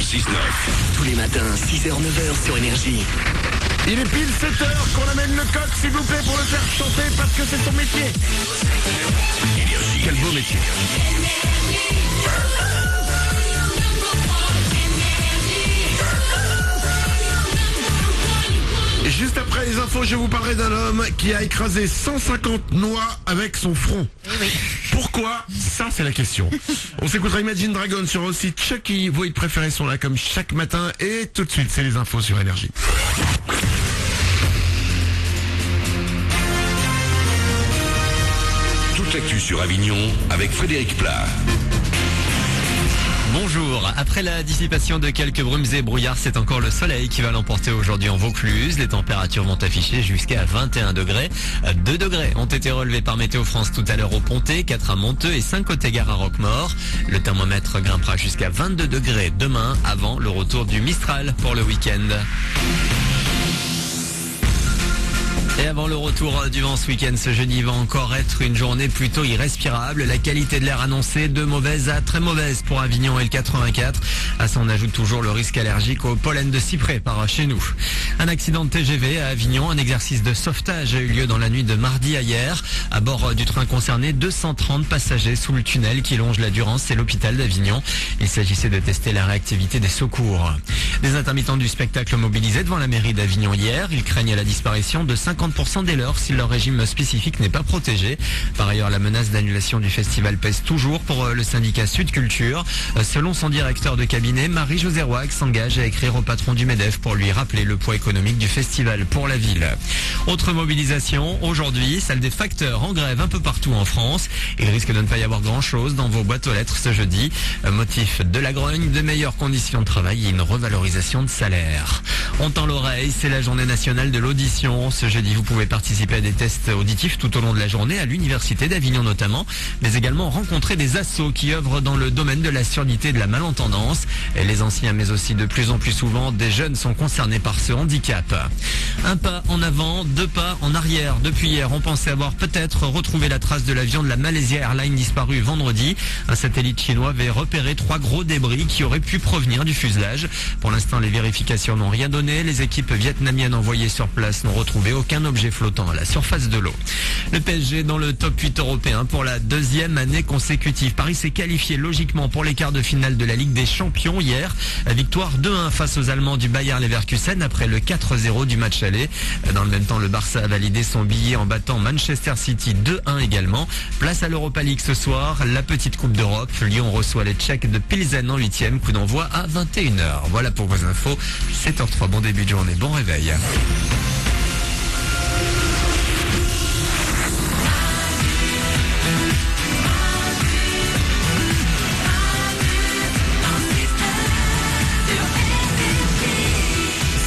6-9. Tous les matins, 6h-9h sur Énergie. Il est pile 7h qu'on amène le coq, s'il vous plaît, pour le faire chanter parce que c'est son métier. Énergie. Quel beau métier. Et juste après les infos, je vous parlerai d'un homme qui a écrasé 150 noix avec son front. Oui. Pourquoi? Ça, c'est la question. On s'écoutera Imagine Dragon sur aussi Chucky. Vos hits préférés sont là comme chaque matin. Et tout de suite, c'est les infos sur Énergie. Toute l'actu sur Avignon avec Frédéric Plat. Bonjour, après la dissipation de quelques brumes et brouillards, c'est encore le soleil qui va l'emporter aujourd'hui en Vaucluse. Les températures vont afficher jusqu'à 21 degrés. 2 degrés ont été relevés par Météo France tout à l'heure au Pontet, 4 à Monteux et 5 au Tégard à Roquemort. Le thermomètre grimpera jusqu'à 22 degrés demain avant le retour du Mistral pour le week-end. Et avant le retour du vent ce week-end, ce jeudi va encore être une journée plutôt irrespirable. La qualité de l'air annoncée de mauvaise à très mauvaise pour Avignon et le 84. À ça, on ajoute toujours le risque allergique au pollen de cyprès par chez nous. Un accident de TGV à Avignon, un exercice de sauvetage a eu lieu dans la nuit de mardi à hier. À bord du train concerné, 230 passagers sous le tunnel qui longe la Durance et l'hôpital d'Avignon. Il s'agissait de tester la réactivité des secours. Des intermittents du spectacle mobilisés devant la mairie d'Avignon hier. Ils craignent la disparition de 50% des leurs si leur régime spécifique n'est pas protégé. Par ailleurs, la menace d'annulation du festival pèse toujours pour le syndicat Sud Culture. Selon son directeur de cabinet, Marie-Josée Roy s'engage à écrire au patron du MEDEF pour lui rappeler le poids économique du festival pour la ville. Autre mobilisation, aujourd'hui, celle des facteurs en grève un peu partout en France. Il risque de ne pas y avoir grand-chose dans vos boîtes aux lettres ce jeudi. Motif de la grogne, de meilleures conditions de travail et une revalorisation de salaire. On tend l'oreille, c'est la journée nationale de l'audition. Ce jeudi, vous pouvez participer à des tests auditifs tout au long de la journée, à l'université d'Avignon notamment, mais également rencontrer des assos qui œuvrent dans le domaine de la surdité et de la malentendance. Et les anciens, mais aussi de plus en plus souvent, des jeunes sont concernés par ce handicap. Un pas en avant, 2 pas en arrière. Depuis hier, on pensait avoir peut-être retrouvé la trace de l'avion de la Malaysia Airlines disparu vendredi. Un satellite chinois avait repéré 3 gros débris qui auraient pu provenir du fuselage. Pour l'instant, les vérifications n'ont rien donné. Les équipes vietnamiennes envoyées sur place n'ont retrouvé aucun objet flottant à la surface de l'eau. Le PSG dans le top 8 européen pour la 2e année consécutive. Paris s'est qualifié logiquement pour les quarts de finale de la Ligue des Champions hier. Victoire 2-1 face aux Allemands du Bayer Leverkusen après le 4-0 du match aller. Dans le même temps, le Barça a validé son billet en battant Manchester City 2-1 également. Place à l'Europa League ce soir, la petite Coupe d'Europe. Lyon reçoit les Tchèques de Pilsen en 8e, coup d'envoi à 21h. Voilà pour vos infos. 7h03, bon début de journée, bon réveil.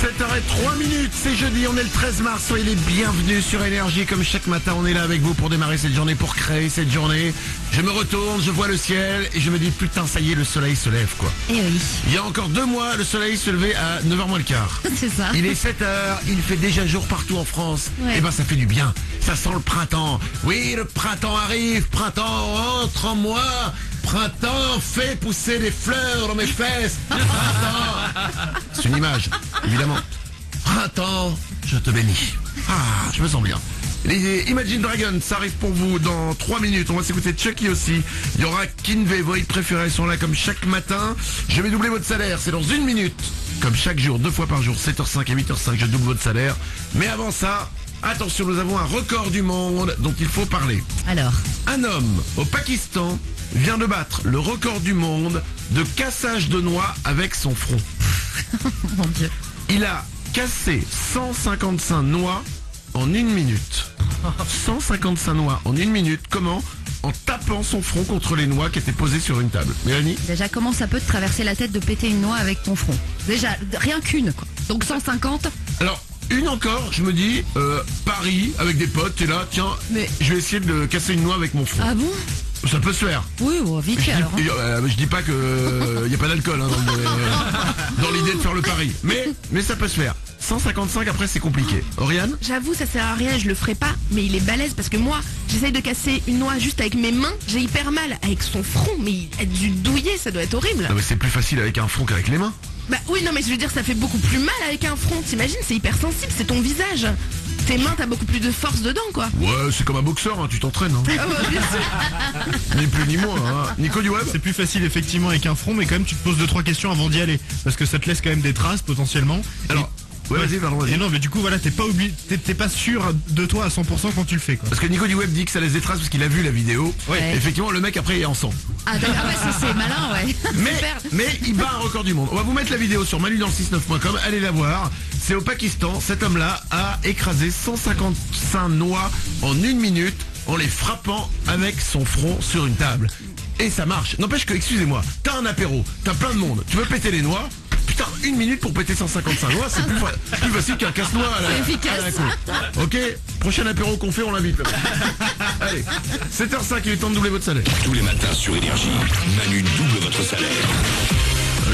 7h03, c'est jeudi, on est le 13 mars, soyez les bienvenus sur Énergie. Comme chaque matin, on est là avec vous pour démarrer cette journée, pour créer cette journée. Je me retourne, je vois le ciel et je me dis putain, ça y est, le soleil se lève quoi. Eh oui. Il y a encore 2 mois, le soleil se levait à 9h moins le quart. C'est ça. Il est 7h, il fait déjà jour partout en France. Ouais. Et ben ça fait du bien, ça sent le printemps. Oui, le printemps arrive, printemps entre en moi. Printemps fait pousser des fleurs dans mes fesses. Printemps. C'est une image, évidemment. Printemps, je te bénis. Ah, je me sens bien. Les Imagine Dragons, ça arrive pour vous dans 3 minutes. On va s'écouter Chucky aussi. Il y aura Kinvey, vos hits préférés sont là comme chaque matin. Je vais doubler votre salaire, c'est dans 1 minute. Comme chaque jour, 2 fois par jour, 7h05 et 8h05, je double votre salaire. Mais avant ça, attention, nous avons un record du monde dont il faut parler. Alors, Un homme au Pakistan vient de battre le record du monde de cassage de noix avec son front. mon Dieu. Il a cassé 155 noix en 1 minute. 155 noix en 1 minute. Comment? En tapant son front contre les noix qui étaient posées sur une table. Mélanie? Déjà, comment ça peut te traverser la tête de péter une noix avec ton front? Déjà, rien qu'une, quoi. Donc 150. Alors, une encore, je me dis, Paris, avec des potes, t'es là, tiens, Mais- je vais essayer de casser une noix avec mon front. Ah bon? Ça peut se faire. Oui, vite fait alors. hein. Je dis pas que y a pas d'alcool hein, dans l'idée de faire le pari. Mais ça peut se faire. 155 après c'est compliqué. Oriane? J'avoue, ça sert à rien, je le ferai pas, mais il est balèze parce que moi, j'essaye de casser une noix juste avec mes mains, j'ai hyper mal avec son front, mais il a dû douiller, ça doit être horrible. Non mais c'est plus facile avec un front qu'avec les mains. Bah oui, non mais je veux dire, ça fait beaucoup plus mal avec un front. T'imagines, c'est hyper sensible, c'est ton visage. Tes mains, t'as beaucoup plus de force dedans, quoi. Ouais, c'est comme un boxeur, hein, tu t'entraînes. Hein. Ah bah, bien sûr. Ni plus ni moins. Hein. Nico du web. C'est plus facile effectivement avec un front, mais quand même tu te poses 2-3 questions avant d'y aller, parce que ça te laisse quand même des traces potentiellement. Alors, ouais, vas-y, pardon, vas-y. Et non, mais du coup voilà, t'es pas sûr de toi à 100% quand tu le fais, quoi. Parce que Nico du web dit que ça laisse des traces parce qu'il a vu la vidéo. Ouais. Effectivement, le mec après il est en sang. Ah d'accord, ah ouais, c'est malin, ouais. Super. Mais il bat un record du monde. On va vous mettre la vidéo sur manudanle69.com. Allez la voir. C'est au Pakistan. Cet homme-là a écrasé 155 noix en 1 minute en les frappant avec son front sur une table. Et ça marche. N'empêche que, excusez-moi, t'as un apéro, t'as plein de monde, tu veux péter les noix. Putain, 1 minute pour péter 155 noix, c'est plus facile qu'un casse-noix à la, C'est efficace. à la con. Ok, prochain apéro qu'on fait, on l'invite. le mec. Allez, 7h05, il est temps de doubler votre salaire. Tous les matins sur Énergie, Manu double votre salaire.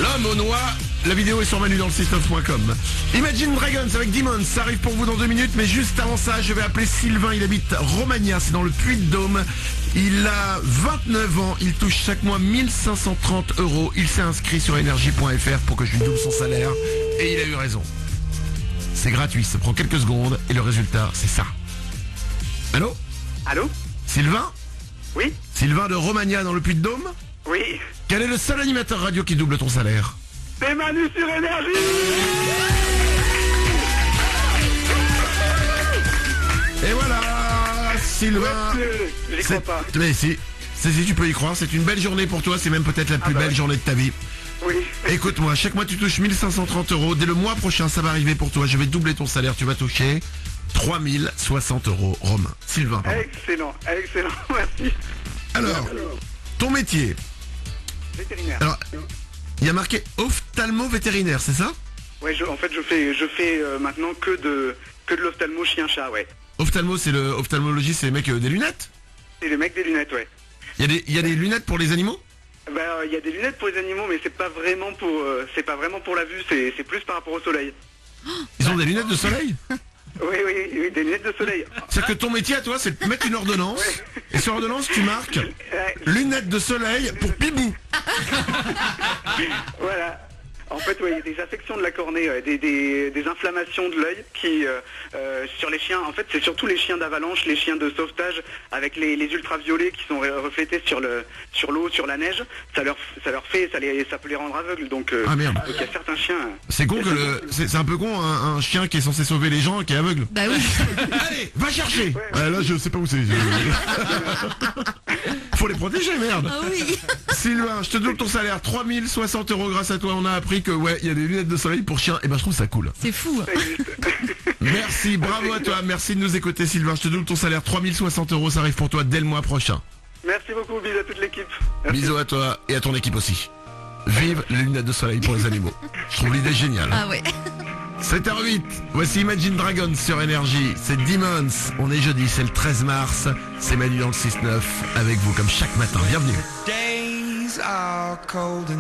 L'homme aux noix, la vidéo est sur manudanle69.com. Imagine Dragons avec Demons, ça arrive pour vous dans 2 minutes, mais juste avant ça, je vais appeler Sylvain, il habite Romagna, c'est dans le Puy-de-Dôme. Il a 29 ans, il touche chaque mois 1530 €. Il s'est inscrit sur énergie.fr pour que je lui double son salaire, et il a eu raison. C'est gratuit, ça prend quelques secondes, et le résultat, c'est ça. Allô? Allô? Sylvain? Oui? Sylvain de Romagna dans le Puy-de-Dôme? Oui? Quel est le seul animateur radio qui double ton salaire? C'est Manu sur Énergie! Et voilà, Sylvain. J'y crois pas. Mais si, tu peux y croire, c'est une belle journée pour toi, c'est même peut-être la plus bah belle ouais. journée de ta vie. Oui. Écoute-moi, chaque mois tu touches 1530 €. Dès le mois prochain, ça va arriver pour toi. Je vais doubler ton salaire, tu vas toucher 3060 €. Romain, Sylvain, pardon. Excellent, excellent, merci. Alors, ton métier. Vétérinaire. Alors, il y a marqué ophtalmo-vétérinaire, c'est ça? Ouais, je fais maintenant que de l'ophtalmo chien-chat, ouais. Ophtalmo, c'est le ophtalmologiste, c'est les mecs des lunettes? C'est le mec des lunettes, ouais. Il y a des lunettes pour les animaux? Bah, il y a des lunettes pour les animaux, mais c'est pas vraiment pour la vue, c'est plus par rapport au soleil. Ils ont des lunettes de soleil? Oui, des lunettes de soleil. C'est-à-dire que ton métier à toi, c'est de mettre une ordonnance, et sur l'ordonnance, tu marques Ouais, lunettes de soleil pour Pibou. voilà. En fait, ouais, il y a des affections de la cornée, ouais, des inflammations de l'œil qui, sur les chiens, en fait, c'est surtout les chiens d'avalanche, les chiens de sauvetage, avec les ultraviolets qui sont reflétés sur l'eau, sur la neige, ça peut les rendre aveugles. Donc, Ah merde. donc il y a certains chiens. C'est con que c'est un peu con un chien qui est censé sauver les gens qui est aveugle. Bah oui. Allez, va chercher. Ouais, là je sais pas où c'est. Faut les protéger, merde. Ah oui. Sylvain, je te double ton salaire, 3060 € grâce à toi. On a appris que ouais, il y a des lunettes de soleil pour chiens. Et ben je trouve ça cool. C'est fou. Ça existe. Merci, bravo à toi. Merci de nous écouter, Sylvain. Je te double ton salaire, 3060 €. Ça arrive pour toi dès le mois prochain. Merci beaucoup, bisous à toute l'équipe. Merci. Bisous à toi et à ton équipe aussi. Vive les lunettes de soleil pour les animaux. Je trouve l'idée géniale. Ah ouais. 7h08, voici Imagine Dragons sur Énergie, c'est Demons, on est jeudi, c'est le 13 mars, c'est Manu dans le 6-9 avec vous comme chaque matin, bienvenue.